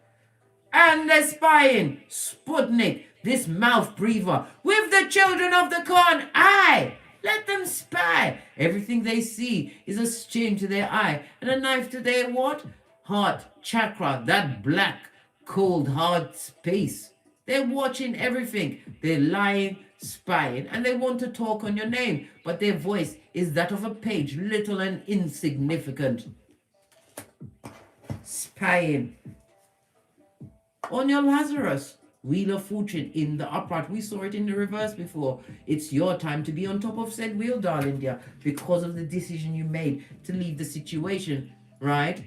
And they're spying. Sputnik, this mouth breather, with the children of the corn. Aye, let them spy. Everything they see is a string to their eye and a knife to their what? Heart chakra, that black, cold, hard space. They're watching everything. They're lying, spying, and they want to talk on your name, but their voice is that of a page, little and insignificant. Spying on your Lazarus. Wheel of Fortune in the upright. We saw it in the reverse before. It's your time to be on top of said wheel, darling dear, because of the decision you made to leave the situation, right?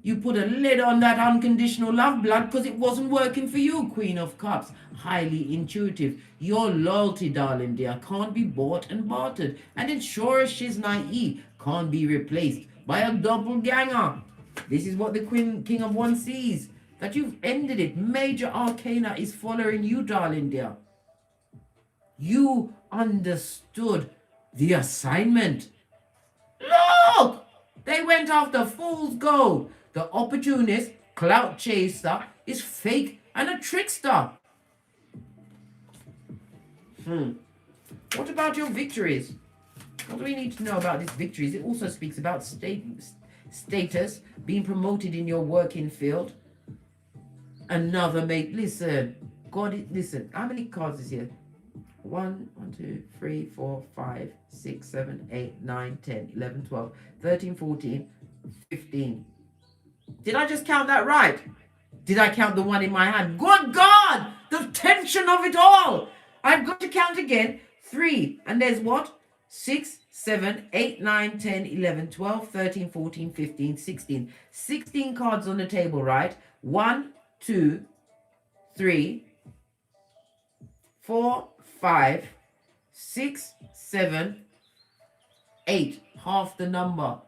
You put a lid on that unconditional love blood because it wasn't working for you, Queen of Cups. Highly intuitive. Your loyalty, darling dear, can't be bought and bartered. And it's sure as she's naive, can't be replaced by a doppelganger. This is what the King of Wands sees. That you've ended it. Major arcana is following you, darling dear. You understood the assignment. Look! They went after fool's gold. The opportunist, clout chaser, is fake and a trickster. What about your victories? What do we need to know about these victories? It also speaks about status, being promoted in your working field. Another mate. Listen, God, listen. How many cards is here? 1, 2, 3, 4, 5, 6, 7, 8, 9, 10, 11, 12, 13, 14, 15. Did I just count that right? Did I count the one in my hand? Good God! The tension of it all! I've got to count again. 3. And there's what? 6, 7, 8, 9, 10, 11, 12, 13, 14, 15, 16. 16 cards on the table, right? 1, 2, 3, 4, 5, 6, 7, 8. Half the number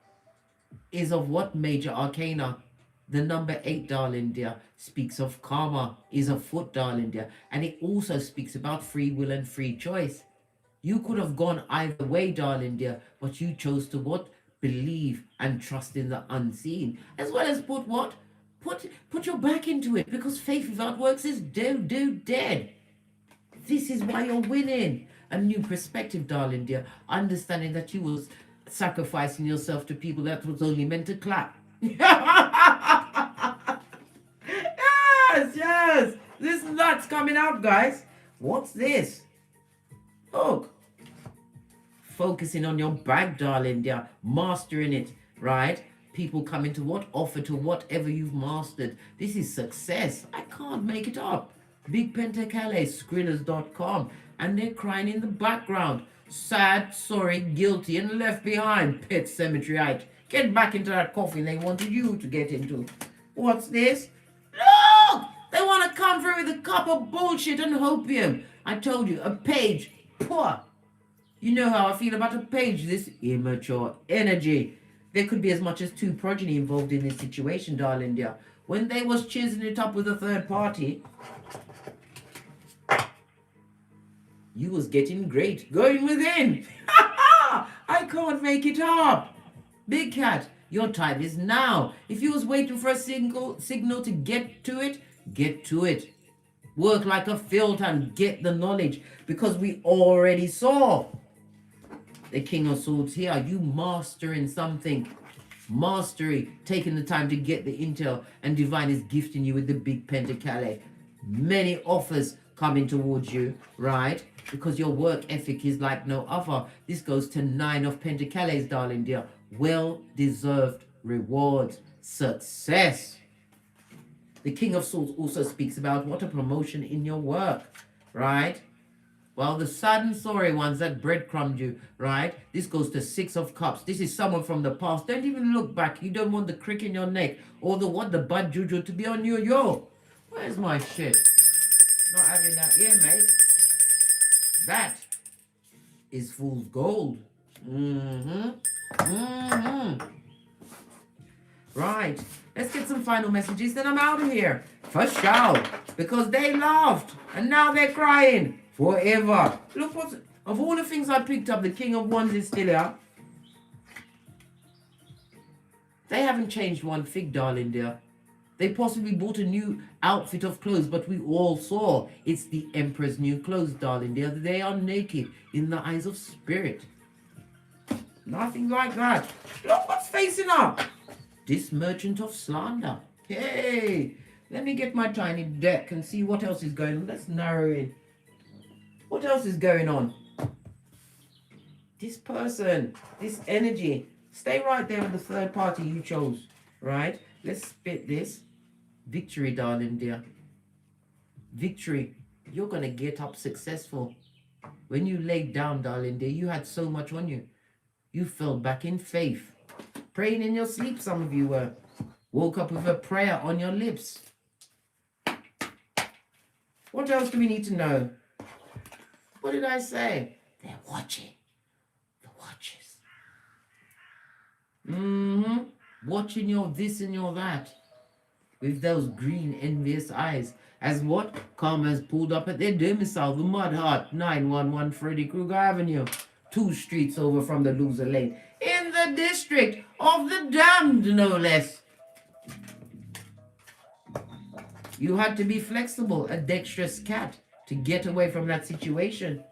is of what major arcana? The number 8, darling dear, speaks of karma, is afoot, darling dear. And it also speaks about free will and free choice. You could have gone either way, darling dear, but you chose to what? Believe and trust in the unseen. As well as put what? Put your back into it, because faith without works is dead. This is why you're winning. A new perspective, darling dear. Understanding that you was sacrificing yourself to people that was only meant to clap. Yes. This nut's coming out, guys. What's this? Look. Focusing on your bag, darling dear. Mastering it, right? People coming to what? Offer to whatever you've mastered. This is success. I can't make it up. Big Pentacale, Skrillers.com. And they're crying in the background. Sad, sorry, guilty, and left behind. Pet Cemeteryite. Get back into that coffin they wanted you to get into. What's this? Look! They want to come through with a cup of bullshit and hopium. I told you, a page. Poor. You know how I feel about a page. This immature energy. There could be as much as 2 progeny involved in this situation, darling dear. When they was cheesing it up with a third party, you was getting great. Going within. I can't make it up. Big Cat, your time is now. If you was waiting for a signal to get to it, get to it. Work like a filter and get the knowledge, because we already saw the King of Swords here. You mastering something. Mastery, taking the time to get the intel, and Divine is gifting you with the Big Pentacale. Many offers coming towards you, right? Because your work ethic is like no other. This goes to 9 of Pentacles, darling dear. Well-deserved rewards. Success. The King of Swords also speaks about what a promotion in your work, right? While the sad and sorry ones that breadcrumbed you, right? This goes to 6 of Cups. This is someone from the past. Don't even look back. You don't want the crick in your neck or the what? The bad juju to be on you. Yo, where's my shit? Not having that here, mate. That is fool's gold. Right. Let's get some final messages, then I'm out of here. For sure. Because they laughed and now they're crying. Forever. Look what's... Of all the things I picked up, the King of Wands is still here. They haven't changed one fig, darling dear. They possibly bought a new outfit of clothes, but we all saw it's the Emperor's new clothes, darling dear. They are naked in the eyes of spirit. Nothing like that. Look what's facing up. This merchant of slander. Hey, let me get my tiny deck and see what else is going on. Let's narrow in. What else is going on? This person, this energy. Stay right there with the third party you chose, right? Let's spit this. Victory, darling dear. Victory. You're going to get up successful. When you laid down, darling dear, you had so much on you. You fell back in faith. Praying in your sleep, some of you were. Woke up with a prayer on your lips. What else do we need to know? What did I say? They're watching. The watchers. Watching your this and your that. With those green envious eyes. As what? Karma has pulled up at their domicile, the Mud Hut, 911 Freddy Krueger Avenue. 2 streets over from the loser lane. In the district of the damned, no less. You had to be flexible, a dexterous cat, to get away from that situation.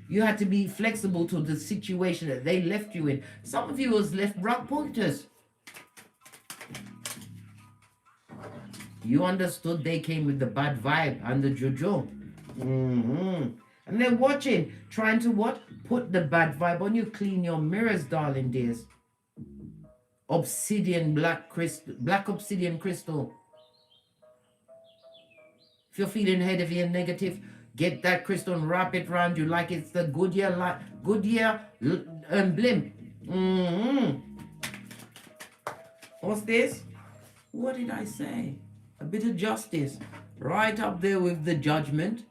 You had to be flexible to the situation that they left you in. Some of you was left rock pointers. You understood they came with the bad vibe and the juju. And they're watching, trying to what? Put the bad vibe on you. Clean your mirrors, darling dears. Obsidian black crystal, black obsidian crystal. If you're feeling heavy and negative, get that crystal and wrap it around you like it's the Goodyear blimp. What's this? What did I say? A bit of justice. Right up there with the judgment.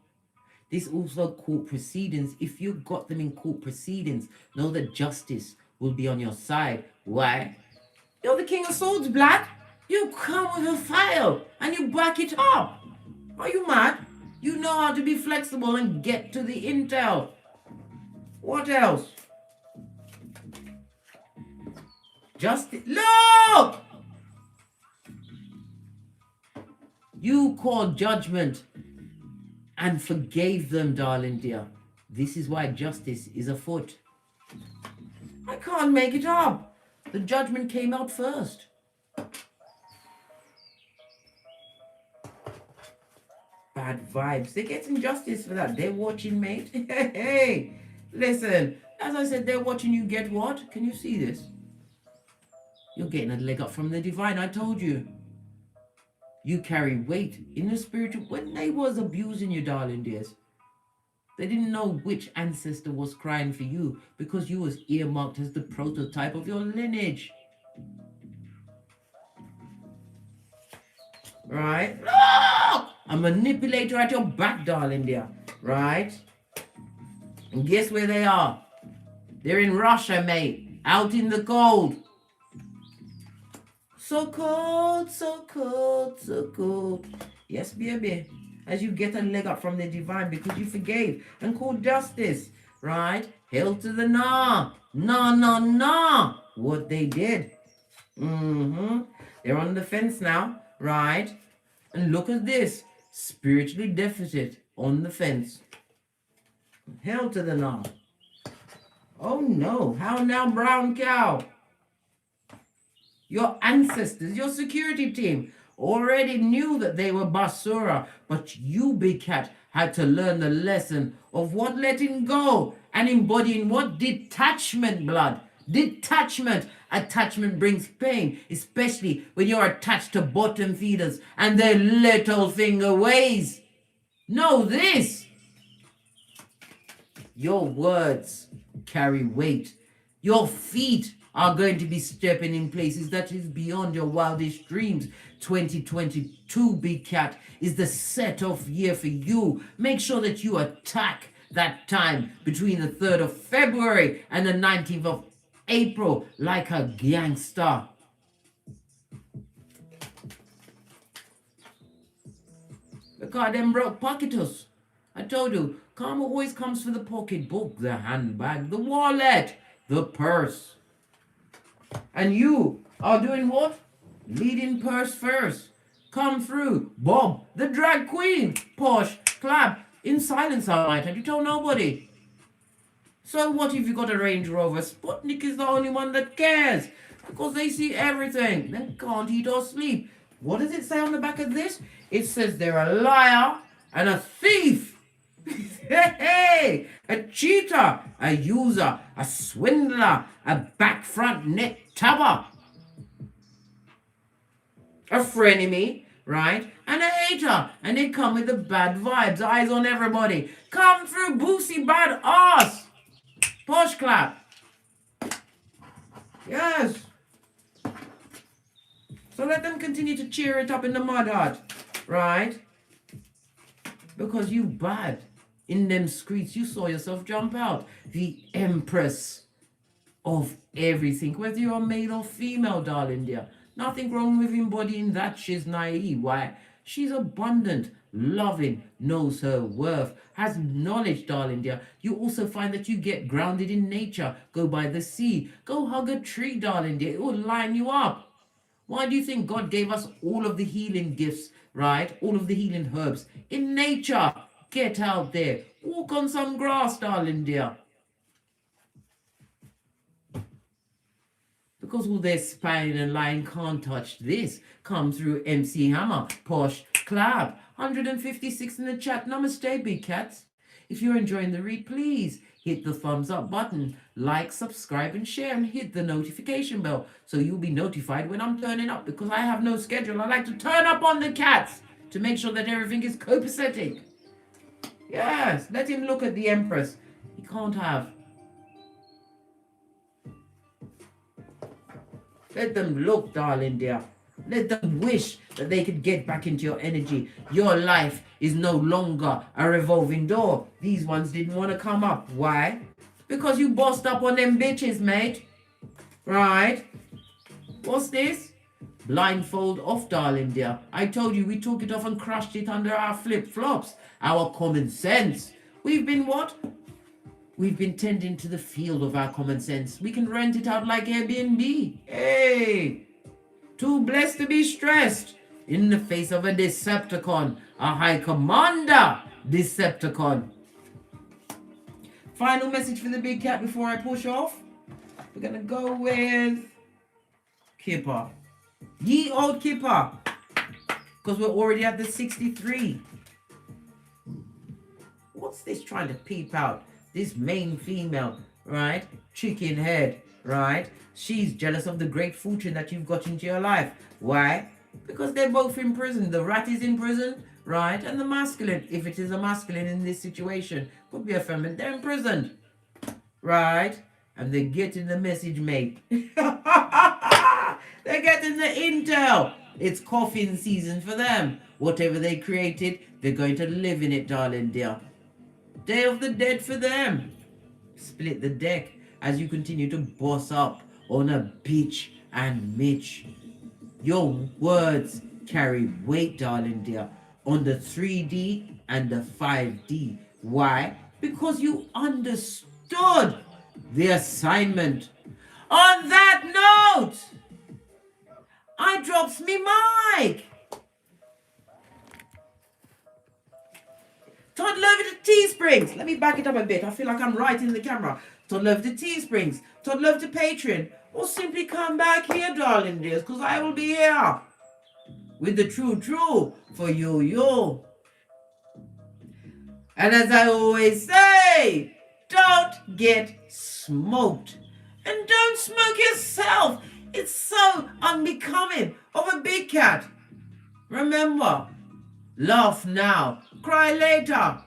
This also court proceedings. If you got them in court proceedings, know that justice will be on your side. Why? You're the King of Swords, blood. You come with a file and you back it up. Are you mad? You know how to be flexible and get to the intel. What else? Justice. Look! You called judgment and forgave them, darling dear. This is why justice is afoot. I can't make it up. The judgment came out first. Bad vibes. They're getting justice for that. They're watching, mate. Hey, listen. As I said, they're watching you get what? Can you see this? You're getting a leg up from the divine. I told you. You carry weight in the spiritual. When they was abusing you, darling dears, they didn't know which ancestor was crying for you because you was earmarked as the prototype of your lineage. Right? Look! A manipulator at your back, darling dear. Right? And guess where they are? They're in Russia, mate. Out in the cold. So cold, so cold, so cold. Yes, baby. As you get a leg up from the divine because you forgave and called justice. Right? Hail to the nah. Nah, nah, nah. What they did. They're on the fence now. Right? And look at this. Spiritually deficit on the fence. Hail to the nah. Oh no. How now, brown cow? Your ancestors, your security team, already knew that they were basura, but you, big cat, had to learn the lesson of what letting go and embodying what? Detachment, blood. Detachment. Attachment brings pain, especially when you're attached to bottom feeders and their little finger ways. Know this. Your words carry weight. Your feet are going to be stepping in places that is beyond your wildest dreams. 2022, Big Cat, is the set-off year for you. Make sure that you attack that time between the 3rd of February and the 19th of April like a gangster. Because them broke pocketus. I told you, karma always comes for the pocketbook, the handbag, the wallet, the purse. And you are doing what? Leading purse first. Come through. Bob, the drag queen. Posh, clap, in silence all night, and you told nobody. So what if you got a Range Rover? Sputnik is the only one that cares. Because they see everything. They can't eat or sleep. What does it say on the back of this? It says they're a liar and a thief. Hey, a cheater, a user, a swindler, a back front neck tabber, a frenemy, right? And a hater. And they come with the bad vibes, eyes on everybody. Come through, boosie bad ass. Posh clap. Yes. So let them continue to cheer it up in the mud hut, right? Because you bad. In them streets, you saw yourself jump out. The empress of everything, whether you're male or female, darling dear. Nothing wrong with embodying that. She's naive. Why? She's abundant, loving, knows her worth, has knowledge, darling dear. You also find that you get grounded in nature. Go by the sea. Go hug a tree, darling dear. It will line you up. Why do you think God gave us all of the healing gifts, right? All of the healing herbs in nature. Get out there. Walk on some grass, darling dear. Because all their spying and lying can't touch this. Come through MC Hammer, Posh, Clap. 156 in the chat. Namaste, Big Cats. If you're enjoying the read, please hit the thumbs up button. Like, subscribe, and share, and hit the notification bell so you'll be notified when I'm turning up, because I have no schedule. I like to turn up on the cats to make sure that everything is copacetic. Yes, let him look at the Empress. He can't have. Let them look, darling dear. Let them wish that they could get back into your energy. Your life is no longer a revolving door. These ones didn't want to come up. Why? Because you bossed up on them bitches, mate. Right? What's this? Blindfold off, darling dear. I told you we took it off and crushed it under our flip-flops. Our common sense. We've been what? We've been tending to the field of our common sense. We can rent it out like Airbnb. Hey! Too blessed to be stressed in the face of a Decepticon. A High Commander Decepticon. Final message for the Big Cat before I push off. We're going to go with Kipper. Ye old Kipper. Because we're already at the 63. What's this trying to peep out? This main female, right? Chicken head, right? She's jealous of the great fortune that you've got into your life. Why? Because they're both in prison. The rat is in prison, right? And the masculine, if it is a masculine in this situation, could be a feminine, they're in prison, right? And they're getting the message, mate. They're getting the intel. It's coffin season for them. Whatever they created, they're going to live in it, darling dear. Day of the Dead for them. Split the deck as you continue to boss up on a bitch and Mitch. Your words carry weight, darling dear, on the 3D and the 5D. Why? Because you understood the assignment. On that note, I drops me mic. Toddler over to Teesprings. Let me back it up a bit. I feel like I'm right in the camera. Toddler over to Teesprings. Toddler over to Patreon. Or simply come back here, darling dears, because I will be here with the true for you. And as I always say, don't get smoked. And don't smoke yourself. It's so unbecoming of a big cat. Remember, laugh now, cry later,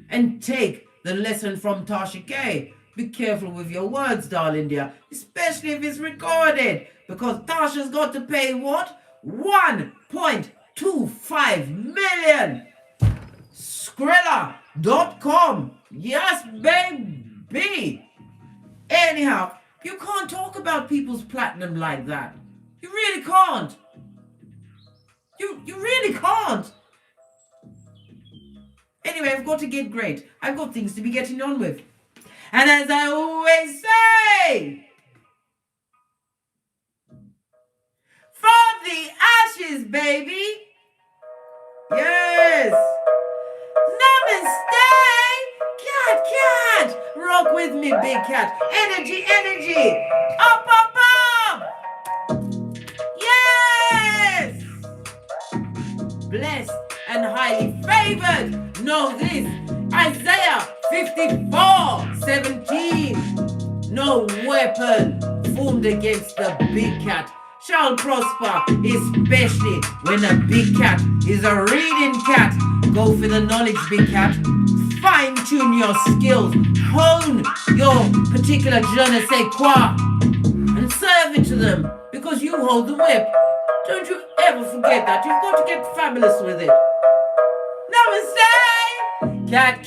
and take The lesson from Tasha K. Be careful with your words, darling dear, especially if it's recorded, because Tasha's got to pay what? 1.25 million. Skrilla.com. Yes, baby. Anyhow, you can't talk about people's platinum like that. You really can't. You really can't. Anyway, I've got to get great. I've got things to be getting on with. And as I always say, from the ashes, baby. Yes. Namaste. Cat. Rock with me, big cat. Energy. Up. Yes. Blessed and highly favored. Know this. Isaiah 54:17. No weapon formed against the big cat shall prosper, especially when a big cat is a reading cat. Go for the knowledge, big cat. Fine tune your skills. Hone your particular je ne sais quoi. And serve it to them, because you hold the whip. Don't you ever forget that. You've got to get fabulous with it. Namaste! Cat.